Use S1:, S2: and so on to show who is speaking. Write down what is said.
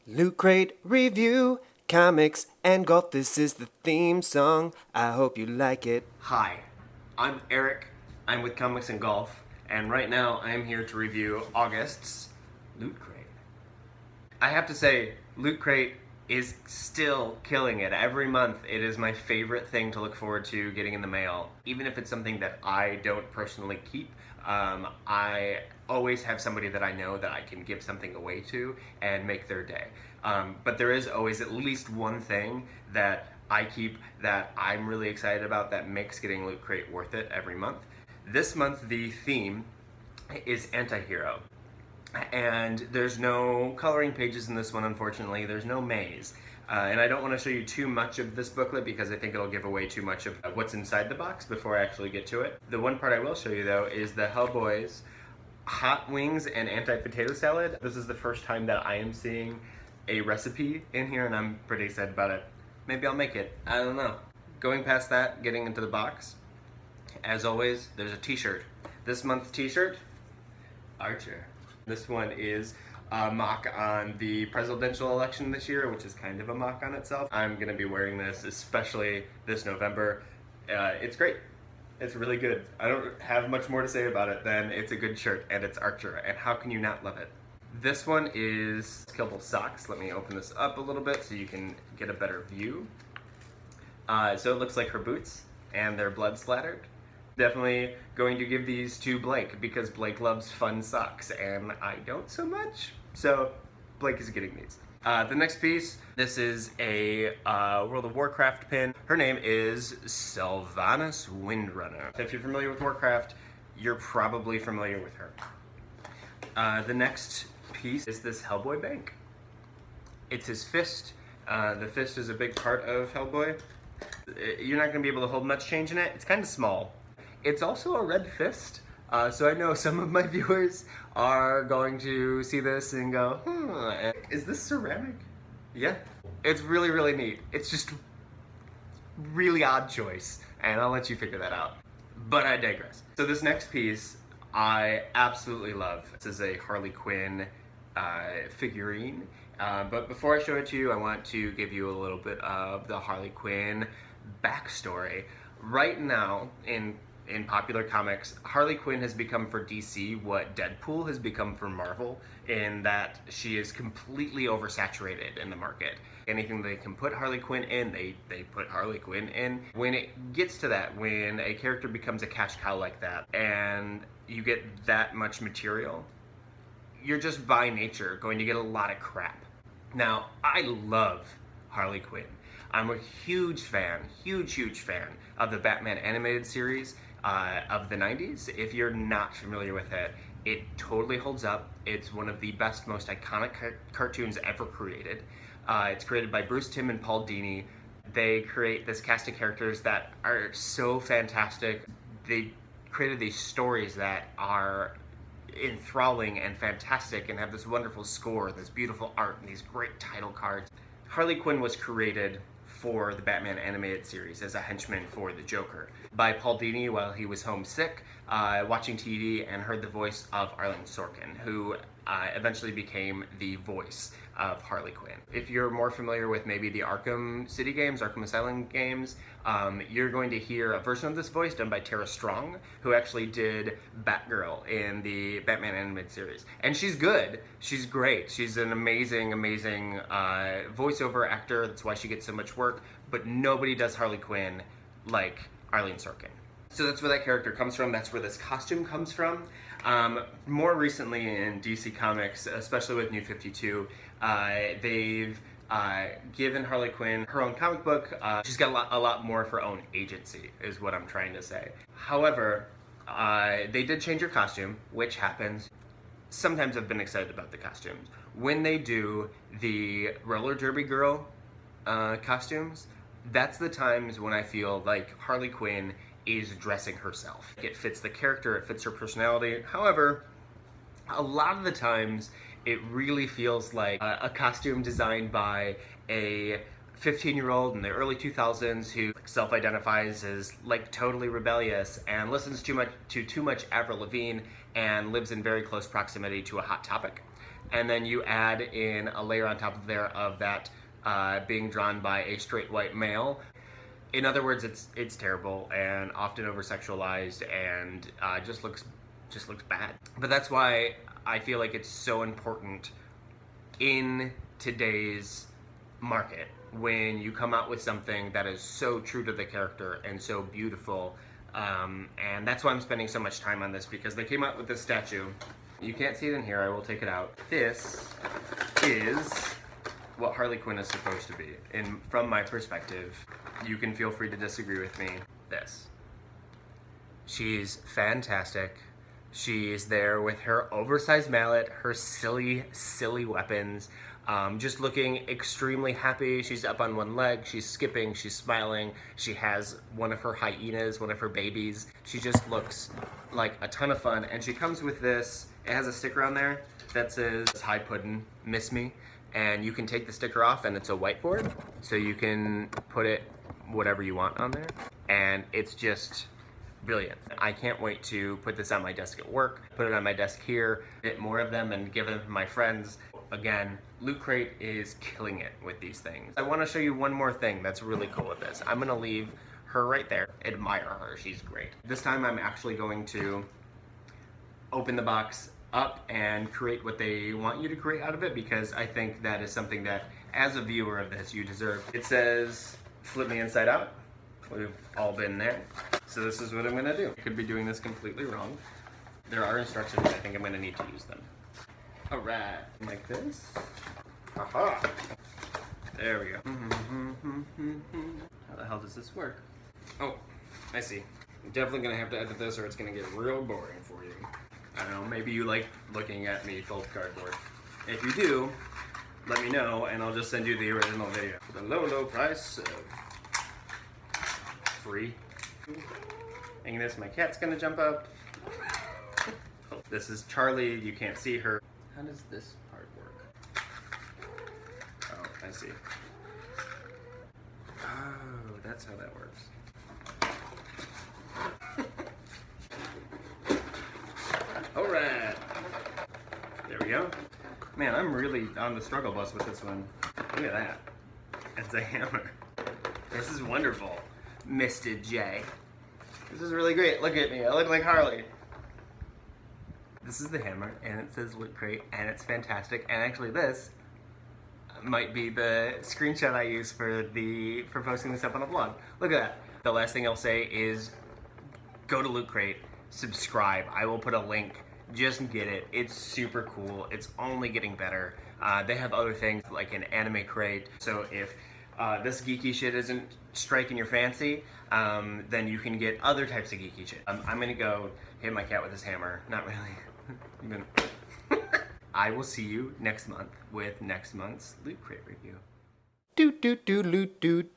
S1: Loot Crate Review, comics and golf. This is the theme song. I hope you like it.
S2: Hi, I'm Eric. I'm with Comics and Golf, and right now I'm here to review August's Loot Crate. I have to say, Loot Crate is still killing it. Every month, it is my favorite thing to look forward to getting in the mail. Even if it's something that I don't personally keep, I always have somebody that I know that I can give something away to and make their day. But there is always at least one thing that I keep that I'm really excited about that makes getting Loot Crate worth it every month. This month, the theme is Antihero. And there's no coloring pages in this one, unfortunately. There's no maze. And I don't want to show you too much of this booklet because I think it'll give away too much of what's inside the box before I actually get to it. The one part I will show you, though, is the Hellboy's Hot Wings and Anti-Potato Salad. This is the first time that I am seeing a recipe in here, and I'm pretty excited about it. Maybe I'll make it. I don't know. Going past that, getting into the box, as always, there's a t-shirt. This month's t-shirt, Archer. This one is a mock on the presidential election this year, which is kind of a mock on itself. I'm gonna be wearing this, especially this November. It's great. It's really good. I don't have much more to say about it than it's a good shirt and it's Archer, and how can you not love it? This one is Killable Socks. Let me open this up a little bit so you can get a better view. So it looks like her boots, and they're blood splattered. Definitely going to give these to Blake because Blake loves fun socks and I don't so much. So Blake is getting these. The next piece, this is a World of Warcraft pin. Her name is Sylvanas Windrunner. If you're familiar with Warcraft, you're probably familiar with her. The next piece is this Hellboy bank. It's his fist. The fist is a big part of Hellboy. You're not going to be able to hold much change in it. It's kind of small. It's also a red fist, so I know some of my viewers are going to see this and go, is this ceramic? Yeah. It's really, really neat. It's just really odd choice, and I'll let you figure that out. But I digress. So this next piece, I absolutely love. This is a Harley Quinn figurine. But before I show it to you, I want to give you a little bit of the Harley Quinn backstory. Right now, in popular comics, Harley Quinn has become for DC what Deadpool has become for Marvel, in that she is completely oversaturated in the market. Anything they can put Harley Quinn in, they put Harley Quinn in. When it gets to that, when a character becomes a cash cow like that, and you get that much material, you're just by nature going to get a lot of crap. Now, I love Harley Quinn. I'm a huge fan of the Batman animated series of the 90s. If you're not familiar with it, it totally holds up. It's one of the best, most iconic cartoons ever created. It's created by Bruce Timm and Paul Dini. They create this cast of characters that are so fantastic. They created these stories that are enthralling and fantastic and have this wonderful score, this beautiful art, and these great title cards. Harley Quinn was created for the Batman animated series as a henchman for the Joker by Paul Dini while he was homesick, watching TV, and heard the voice of Arlen Sorkin, who eventually became the voice of Harley Quinn. If you're more familiar with maybe the Arkham City games, Arkham Asylum games, you're going to hear a version of this voice done by Tara Strong, who actually did Batgirl in the Batman animated series. And she's good. She's great. She's an amazing voiceover actor. That's why she gets so much work. But nobody does Harley Quinn like Arlene Sorkin. So that's where that character comes from. That's where this costume comes from. More recently in DC Comics, especially with New 52, they've given Harley Quinn her own comic book. She's got a lot more of her own agency, is what I'm trying to say. However, they did change her costume, which happens. Sometimes I've been excited about the costumes. When they do the roller derby girl costumes, that's the times when I feel like Harley Quinn is dressing herself. It fits the character, it fits her personality. However, a lot of the times it really feels like a costume designed by a 15-year-old in the early 2000s who self-identifies as like totally rebellious and listens too much Avril Lavigne and lives in very close proximity to a Hot Topic. and then you add in a layer on top of there of that being drawn by a straight white male. In other words, it's terrible and often over sexualized and just looks bad. But that's why I feel like it's so important in today's market when you come out with something that is so true to the character and so beautiful. And that's why I'm spending so much time on this, because they came out with this statue. You can't see it in here, I will take it out. This is what Harley Quinn is supposed to be. And from my perspective, you can feel free to disagree with me. This. She's fantastic. She's there with her oversized mallet, her silly, silly weapons, just looking extremely happy. She's up on one leg, she's skipping, she's smiling. She has one of her hyenas, one of her babies. She just looks like a ton of fun. And she comes with this, it has a sticker on there that says, "Hi Puddin', miss me." And you can take the sticker off and it's a whiteboard. So you can put it whatever you want on there. And it's just brilliant. I can't wait to put this on my desk at work, put it on my desk here, get more of them and give them to my friends. Again, Loot Crate is killing it with these things. I want to show you one more thing that's really cool with this. I'm gonna leave her right there. Admire her, she's great. This time I'm actually going to open the box up and create what they want you to create out of it, because I think that is something that, as a viewer of this, you deserve. It says, flip me inside out. We've all been there. So this is what I'm gonna do. I could be doing this completely wrong. There are instructions, I think I'm gonna need to use them. All right, like this. Aha! There we go. How the hell does this work? Oh, I see. I'm definitely gonna have to edit this or it's gonna get real boring for you. I don't know, maybe you like looking at me fold cardboard. If you do, let me know and I'll just send you the original video. For the low, low price of free. Agnes, my cat's gonna jump up. This is Charlie, you can't see her. How does this part work? Oh, I see. Oh, that's how that works. Alright. There we go. Man, I'm really on the struggle bus with this one. Look at that. It's a hammer. This is wonderful, Mr. J. This is really great. Look at me. I look like Harley. This is the hammer, and it says Loot Crate, and it's fantastic. And actually, this might be the screenshot I use for posting this up on the blog. Look at that. The last thing I'll say is go to Loot Crate, subscribe. I will put a link. Just get it. It's super cool. It's only getting better. They have other things like an anime crate. So if this geeky shit isn't striking your fancy, then you can get other types of geeky shit. I'm gonna go hit my cat with this hammer. Not really. I will see you next month with next month's Loot Crate review.
S1: Do do do loot doot.